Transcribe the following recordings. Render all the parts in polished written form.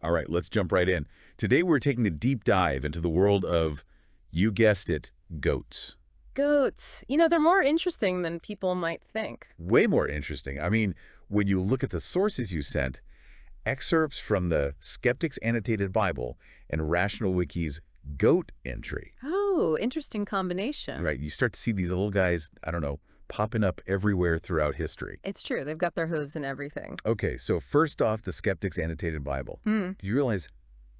All right, let's jump right in. Today we're taking a deep dive into the world of, you guessed it, goats. Goats. You know, they're more interesting than people might think. Way more interesting. I mean, when you look at the sources you sent, excerpts from the Skeptic's Annotated Bible and RationalWiki's goat entry. Oh, interesting combination. Right, you start to see these little guys, I don't know, popping up everywhere throughout history. It's true. They've got their hooves and everything. Okay, so first off, the Skeptic's Annotated Bible. Hmm. Do you realize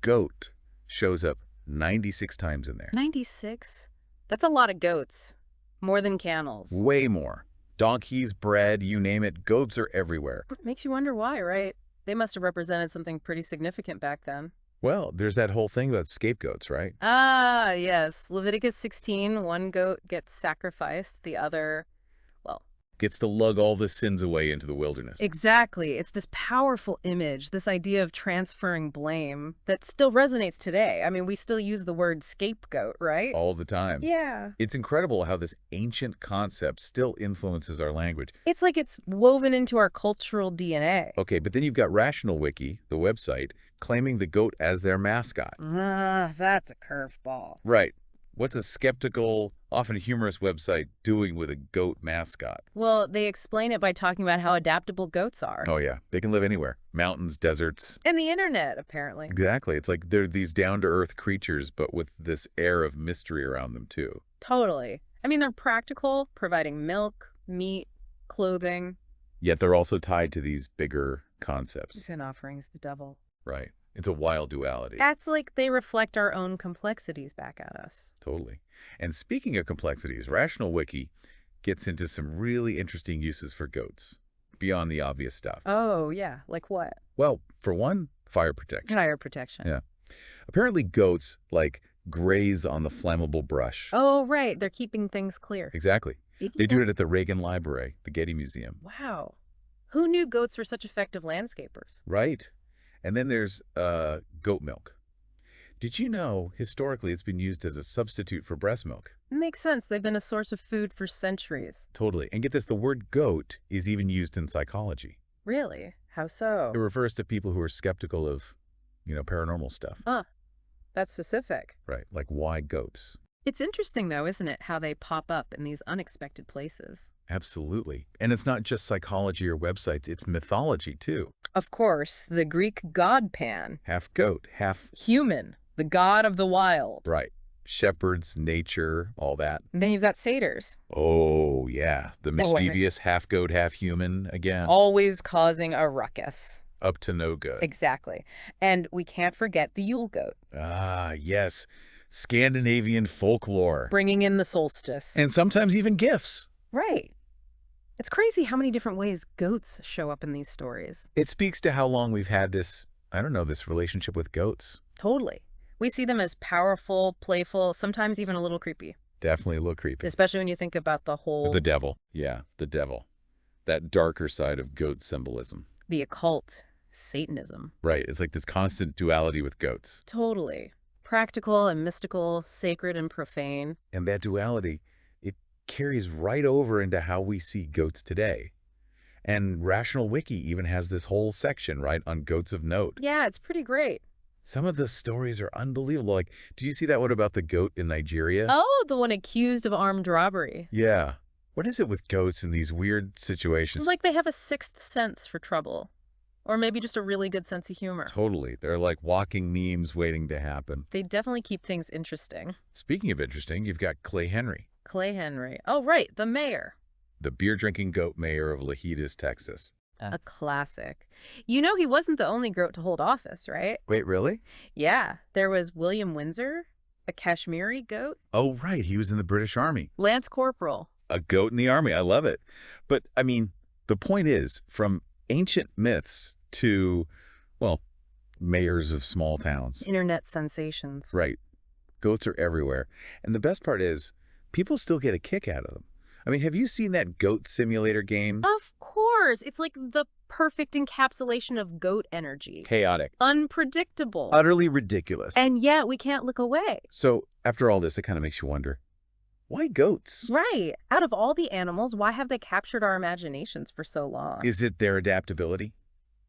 goat shows up 96 times in there? 96? That's a lot of goats. More than camels. Way more. Donkeys, bread, you name it, goats are everywhere. Makes you wonder why, right? They must have represented something pretty significant back then. Well, there's that whole thing about scapegoats, right? Ah, yes. Leviticus 16, one goat gets sacrificed, the other, well, Gets to lug all the sins away into the wilderness. exactly. It's this powerful image, this idea of transferring blame that still resonates today. I mean, we still use the word scapegoat, right? All the time. Yeah. It's incredible how this ancient concept still influences our language. It's like it's woven into our cultural DNA. Okay, but then you've got RationalWiki, the website, claiming the goat as their mascot. That's a curveball. Right. What's a skeptical, often humorous website doing with a goat mascot? Well, they explain it by talking about how adaptable goats are. Oh, yeah. They can live anywhere. Mountains, deserts. And the internet, apparently. Exactly. It's like they're these down-to-earth creatures, but with this air of mystery around them, too. Totally. I mean, they're practical, providing milk, meat, clothing. Yet they're also tied to these bigger concepts. Sin offerings, the devil. Right. It's a wild duality. That's like they reflect our own complexities back at us. Totally. And speaking of complexities, RationalWiki gets into some really interesting uses for goats, beyond the obvious stuff. Oh, yeah. Like what? Well, for one, fire protection. Fire protection. Yeah. Apparently goats, like, graze on the flammable brush. Oh, right. They're keeping things clear. Exactly. They do it at the Reagan Library, the Getty Museum. Wow. Who knew goats were such effective landscapers? Right. And then there's goat milk. Did you know, historically, it's been used as a substitute for breast milk? Makes sense. They've been a source of food for centuries. Totally. And get this, the word goat is even used in psychology. Really? How so? It refers to people who are skeptical of, paranormal stuff. Huh. That's specific. Right. Like, why goats? It's interesting, though, isn't it, how they pop up in these unexpected places? Absolutely. And it's not just psychology or websites, it's mythology, too. Of course, the Greek god Pan. Half goat, half... Human, the god of the wild. Right. Shepherds, nature, all that. And then you've got satyrs. Oh, yeah. The mischievous half goat, half human again. Always causing a ruckus. Up to no good. Exactly. And we can't forget the Yule goat. Ah, yes. Scandinavian folklore. Bringing in the solstice. And sometimes even gifts. Right. It's crazy how many different ways goats show up in these stories. It speaks to how long we've had this, this relationship with goats. Totally. We see them as powerful, playful, sometimes even a little creepy. Definitely a little creepy. Especially when you think about the whole... The devil. Yeah, the devil. That darker side of goat symbolism. The occult. Satanism. Right. It's like this constant duality with goats. Totally. Practical and mystical, sacred and profane. And that duality, it carries right over into how we see goats today. And RationalWiki even has this whole section, right, on goats of note. Yeah, it's pretty great. Some of the stories are unbelievable. Like, do you see that one about the goat in Nigeria? Oh, the one accused of armed robbery. Yeah. What is it with goats in these weird situations? It's like they have a sixth sense for trouble. Or maybe just a really good sense of humor. Totally. They're like walking memes waiting to happen. They definitely keep things interesting. Speaking of interesting, you've got Clay Henry. Clay Henry. Oh, right, the mayor. The beer-drinking goat mayor of Lajitas, Texas. A classic. You know he wasn't the only goat to hold office, right? Wait, really? Yeah, there was William Windsor, a Kashmiri goat. Oh, right. He was in the British Army. Lance Corporal. A goat in the army. I love it. But, I mean, the point is, from ancient myths to, well, mayors of small towns. Internet sensations. Right. Goats are everywhere. And the best part is, people still get a kick out of them. I mean, have you seen that goat simulator game? Of course. It's like the perfect encapsulation of goat energy. Chaotic. Unpredictable. Utterly ridiculous. And yet we can't look away. So, after all this, it kind of makes you wonder, why goats? Right. Out of all the animals, why have they captured our imaginations for so long? Is it their adaptability?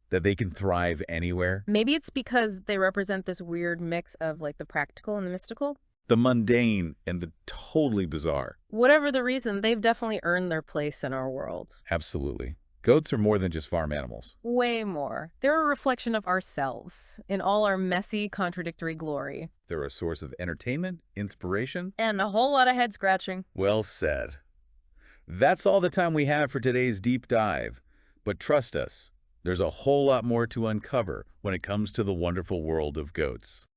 that they can thrive anywhere? Maybe it's because they represent this weird mix of like the practical and the mystical. The mundane and the totally bizarre. Whatever the reason, they've definitely earned their place in our world. Absolutely. Goats are more than just farm animals. Way more. They're a reflection of ourselves in all our messy, contradictory glory. They're a source of entertainment, inspiration. And a whole lot of head scratching. Well said. That's all the time we have for today's deep dive. But trust us, there's a whole lot more to uncover when it comes to the wonderful world of goats.